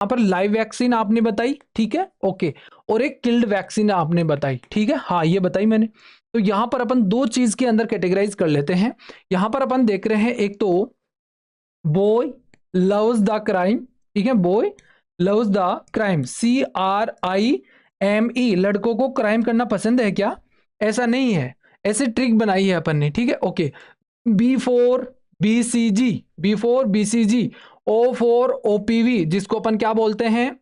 यहाँ पर live vaccine आपने बताई, ठीक है, ओके, और एक किल्ड वैक्सीन आपने बताई, ठीक है, हाँ ये बताई मैंने। तो यहाँ पर अपन दो चीज के अंदर कैटेगराइज कर लेते हैं। यहाँ पर अपन देख रहे हैं एक तो बॉय लव्स द क्राइम, ठीक है, boy loves the crime, CRIME, लड़कों को क्राइम करना पसंद है क्या? ऐसा नहीं है, ऐसे ट्रिक बनाई है अपन ने, ठीक है, ओके। B4BCG, O4OPV, जिसको अपन क्या बोलते हैं,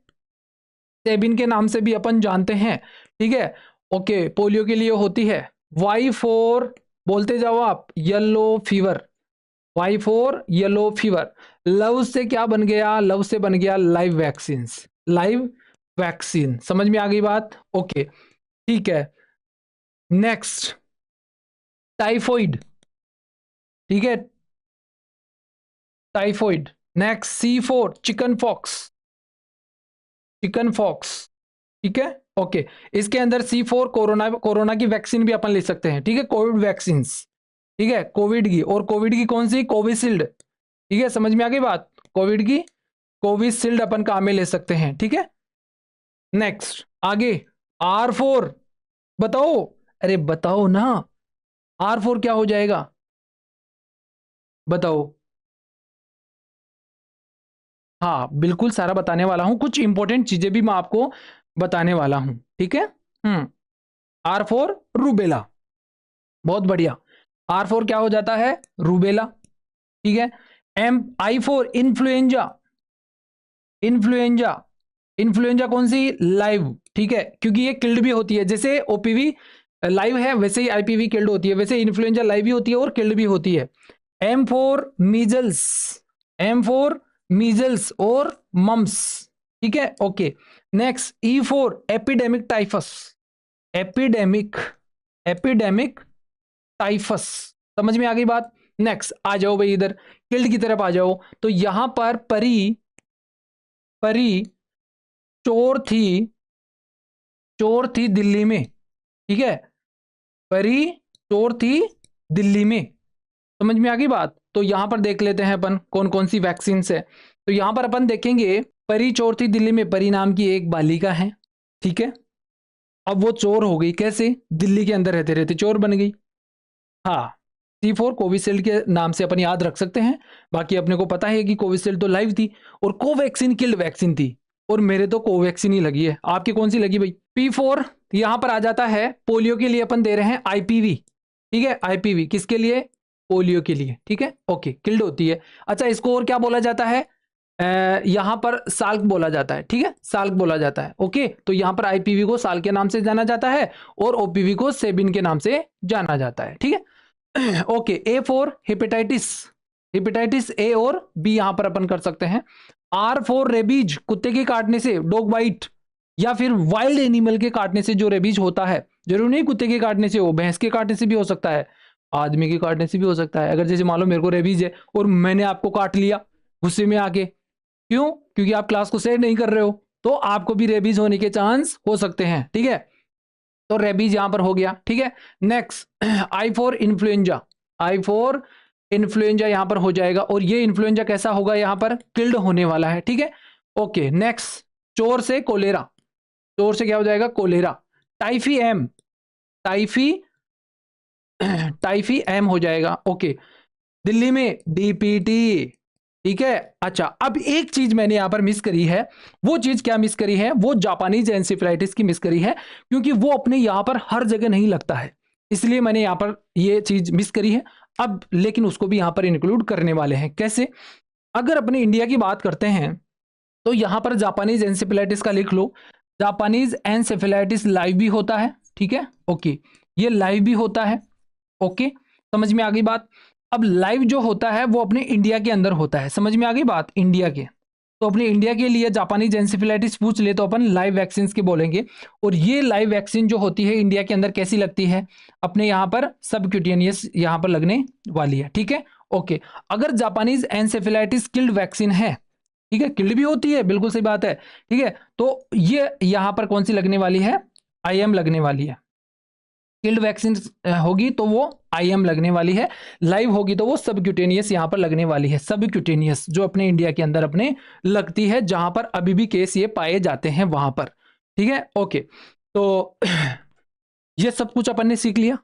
सेबिन के नाम से भी अपन जानते हैं, ठीक है, ओके, पोलियो के लिए होती है। Y4 बोलते जाओ आप, yellow fever, Y4 yellow fever. Love से क्या बन गया? लव से बन गया लाइव वैक्सीन, लाइव वैक्सीन, समझ में आ गई बात? ओके, ठीक है। नेक्स्ट टाइफॉइड, ठीक है, typhoid. Next C4 chickenpox, chickenpox, ठीक है, ओके। इसके अंदर C4 कोरोना, कोरोना की वैक्सीन भी अपन ले सकते हैं, ठीक है, कोविड वैक्सीन, ठीक है, कोविड की, और कोविड की कौन सी? कोविशील्ड, ठीक है, समझ में आ गई बात? कोविड की कोविशील्ड अपन काम में ले सकते हैं, ठीक है। नेक्स्ट आगे R4 बताओ, अरे बताओ ना, R4 क्या हो जाएगा, बताओ। हाँ बिल्कुल सारा बताने वाला हूं, कुछ इंपॉर्टेंट चीजें भी मैं आपको बताने वाला हूं, ठीक है। R4 रूबेला, बहुत बढ़िया। R4 क्या हो जाता है? रूबेला, ठीक है। I4 इन्फ्लुएंजा, इन्फ्लुएंजा, इन्फ्लुएंजा कौन सी? लाइव, ठीक है, क्योंकि ये किल्ड भी होती है, जैसे OPV लाइव है वैसे ही IPV किल्ड होती है, वैसे इन्फ्लुएंजा लाइव भी होती है और किल्ड भी होती है। M4 मीजल्स, M4 मीजल्स और मम्स, ठीक है, okay. Next E4 epidemic typhus, epidemic, epidemic typhus, समझ में आ गई बात? नेक्स्ट आ जाओ भाई इधर किल्ड की तरफ आ जाओ, तो यहां पर परी, परी चोर थी, चोर थी दिल्ली में, ठीक है, परी चोर थी दिल्ली में, समझ में आ गई बात? तो यहां पर देख लेते हैं अपन कौन कौन सी वैक्सीन है। तो यहां पर अपन देखेंगे परी चोर थी दिल्ली में, परी नाम की एक बालिका है, ठीक है। अब वो चोर हो गई कैसे? दिल्ली के अंदर रहते रहते चोर बन गई। हाँ, C4 कोविशील्ड के नाम से अपन याद रख सकते हैं, बाकी अपने को पता है कि कोविशील्ड तो लाइव थी और कोवैक्सीन किल्ड वैक्सीन थी, और मेरे तो कोवैक्सीन ही लगी है। आपकी कौन सी लगी भाई? P4 यहां पर आ जाता है, पोलियो के लिए अपन दे रहे हैं IPV, ठीक है, IPV किसके लिए? पोलियो के लिए, ठीक है, ओके, किल्ड होती है। अच्छा, इसको और क्या बोला जाता है? यहां पर साल्क बोला जाता है, ठीक है, साल्क बोला जाता है, ओके। तो यहां पर IPV को साल्क के नाम से जाना जाता है और OPV को सेबिन के नाम से जाना जाता है, ठीक है। Okay, A4 hepatitis, hepatitis A और B यहां पर अपन कर सकते हैं। R4 रेबीज, कुत्ते के काटने से, डॉग बाइट, या फिर वाइल्ड एनिमल के काटने से जो रेबीज होता है, जरूर नहीं कुत्ते के काटने से हो, भैंस के काटने से भी हो सकता है, आदमी के काटने से भी हो सकता है। अगर जैसे मान लो मेरे को रेबीज है और मैंने आपको काट लिया गुस्से में आके, क्यों? क्योंकि आप क्लास को शेयर नहीं कर रहे हो, तो आपको भी रेबीज होने के चांस हो सकते हैं, ठीक है। तो रेबीज यहां पर हो गया, ठीक है। Next I4 influenza, I4 influenza यहां पर हो जाएगा, और ये इन्फ्लुएंजा कैसा होगा? यहां पर किल्ड होने वाला है, ठीक है, ओके। नेक्स्ट चोर से कोलेरा, चोर से क्या हो जाएगा? Cholera. Typhi M, typhi, typhi M हो जाएगा, ओके। दिल्ली में DPT, ठीक है। अच्छा, अब एक चीज मैंने यहां पर मिस करी है, वो चीज क्या मिस करी है? वो जापानीज एनसेफेलाइटिस की मिस करी है, क्योंकि वो अपने यहां पर हर जगह नहीं लगता है, इसलिए मैंने यहां पर ये चीज मिस करी है। अब लेकिन उसको भी यहां पर इंक्लूड करने वाले हैं, कैसे? अगर अपने इंडिया की बात करते हैं तो यहां पर जापानीज एनसेफेलाइटिस का लिख लो, जापानीज एनसेफेलाइटिस लाइव भी होता है, ठीक है, ओके, ये लाइव भी होता है, ओके, समझ में आ गई बात? अब लाइव जो होता है वो अपने इंडिया के अंदर होता है, समझ में आ गई बात? इंडिया के, तो अपने इंडिया के लिए जापानीज एनसेफेलाइटिस पूछ ले तो अपन लाइव वैक्सीन के बोलेंगे, और ये लाइव वैक्सीन जो होती है इंडिया के अंदर कैसी लगती है? अपने यहाँ पर सबक्यूटेनियस यहाँ पर लगने वाली है, ठीक है, ओके। अगर जापानीज एनसेफेलाइटिस किल्ड वैक्सीन है, ठीक है, किल्ड भी होती है, बिल्कुल सही बात है, ठीक है, तो ये यहां पर कौन सी लगने वाली है? IM लगने वाली है, किल्ड वैक्सीन होगी तो वो IM लगने वाली है, लाइव होगी तो वो सबक्यूटेनियस यहाँ पर लगने वाली है, सबक्यूटेनियस जो अपने इंडिया के अंदर अपने लगती है, जहां पर अभी भी केस ये पाए जाते हैं वहां पर। ठीक है, ओके। तो ये सब कुछ अपन ने सीख लिया।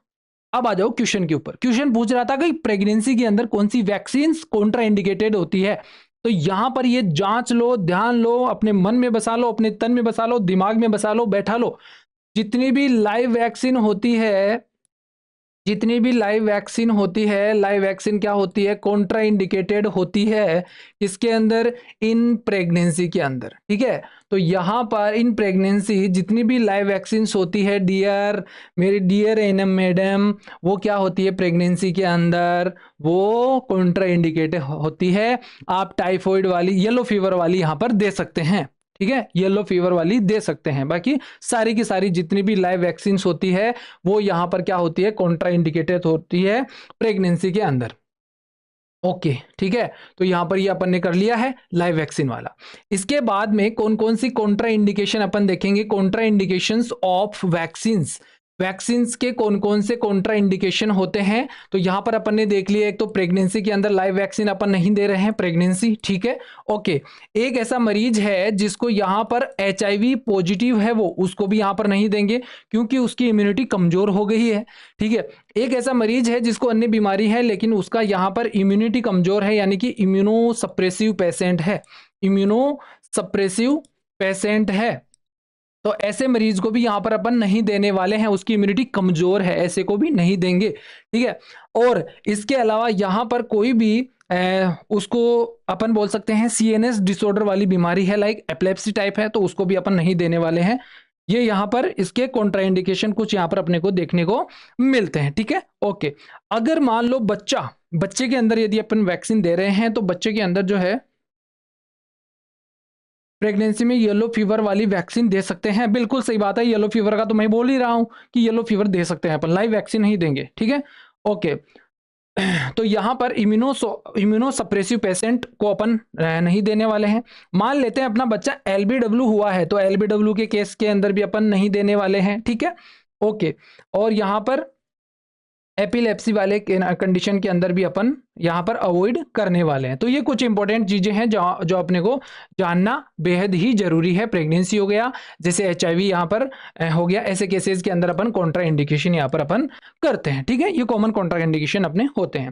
अब आ जाओ क्वेश्चन के ऊपर। क्वेश्चन पूछ रहा था कि प्रेगनेंसी के अंदर कौन सी वैक्सीन कॉन्ट्रा इंडिकेटेड होती है। तो यहां पर ये जांच लो, ध्यान लो, अपने मन में बसा लो, अपने तन में बसा लो, दिमाग में बसा लो, बैठा लो। जितनी भी लाइव वैक्सीन होती है, जितनी भी लाइव वैक्सीन होती है, लाइव वैक्सीन क्या होती है, कॉन्ट्रा इंडिकेटेड होती है इसके अंदर, इन प्रेगनेंसी के अंदर। ठीक है, तो यहां पर इन प्रेगनेंसी जितनी भी लाइव वैक्सीन होती है डियर, मेरी डियर एनएम मैडम, वो क्या होती है प्रेगनेंसी के अंदर, वो कॉन्ट्रा इंडिकेटेड होती है। आप टाइफॉइड वाली, येलो फीवर वाली यहां पर दे सकते हैं। ठीक है, येलो फीवर वाली दे सकते हैं। बाकी सारी की सारी जितनी भी लाइव वैक्सीन होती है वो यहां पर क्या होती है, कॉन्ट्रा इंडिकेटेड होती है प्रेगनेंसी के अंदर। ओके, ठीक है, तो यहां पर ये अपन ने कर लिया है लाइव वैक्सीन वाला। इसके बाद में कौन कौन सी कॉन्ट्रा इंडिकेशन अपन देखेंगे, Contra indications of vaccines. Vaccines के कौन कौन से कॉन्ट्रा इंडिकेशन होते हैं, तो यहां पर अपन ने देख लिया, एक तो प्रेगनेंसी के अंदर लाइव वैक्सीन अपन नहीं दे रहे हैं, प्रेगनेंसी। ठीक है, ओके। एक ऐसा मरीज है जिसको यहां पर HIV पॉजिटिव है, वो उसको भी यहां पर नहीं देंगे क्योंकि उसकी इम्यूनिटी कमजोर हो गई है। ठीक है, एक ऐसा मरीज है जिसको अन्य बीमारी है लेकिन उसका यहां पर इम्यूनिटी कमजोर है, यानी कि इम्यूनो सप्रेसिव पेशेंट है, इम्यूनो सप्रेसिव पेशेंट है। तो ऐसे मरीज को भी यहां पर अपन नहीं देने वाले हैं, उसकी इम्यूनिटी कमजोर है, ऐसे को भी नहीं देंगे। ठीक है, और इसके अलावा यहां पर कोई भी उसको अपन बोल सकते हैं CNS डिसऑर्डर वाली बीमारी है, लाइक एपिलेप्सी टाइप है, तो उसको भी अपन नहीं देने वाले हैं। ये यहां पर इसके कॉन्ट्राइंडिकेशन कुछ यहां पर अपने को देखने को मिलते हैं। ठीक है, ओके। अगर मान लो बच्चे के अंदर यदि अपन वैक्सीन दे रहे हैं तो बच्चे के अंदर जो है प्रेगनेंसी में येलो फीवर वाली वैक्सीन दे सकते हैं, बिल्कुल सही बात है। येलो फीवर का तो मैं बोल ही रहा हूं कि येलो फीवर दे सकते हैं अपन, लाइव वैक्सीन नहीं देंगे। ठीक है, ओके। तो यहां पर इम्यूनो सप्रेसिव पेशेंट को अपन नहीं देने वाले हैं। मान लेते हैं अपना बच्चा LBW हुआ है, तो LBW के केस के अंदर भी अपन नहीं देने वाले हैं। ठीक है, ओके। और यहां पर एपिलेप्सी वाले कंडीशन के अंदर भी अपन यहां पर अवॉइड करने वाले हैं। तो ये कुछ इंपॉर्टेंट चीजें हैं जो अपने को जानना बेहद ही जरूरी है। प्रेगनेंसी हो गया, जैसे HIV यहां पर हो गया, ऐसे केसेस के अंदर अपन कॉन्ट्रा इंडिकेशन यहां पर अपन करते हैं। ठीक है, ये कॉमन कॉन्ट्रा इंडिकेशन अपने होते हैं।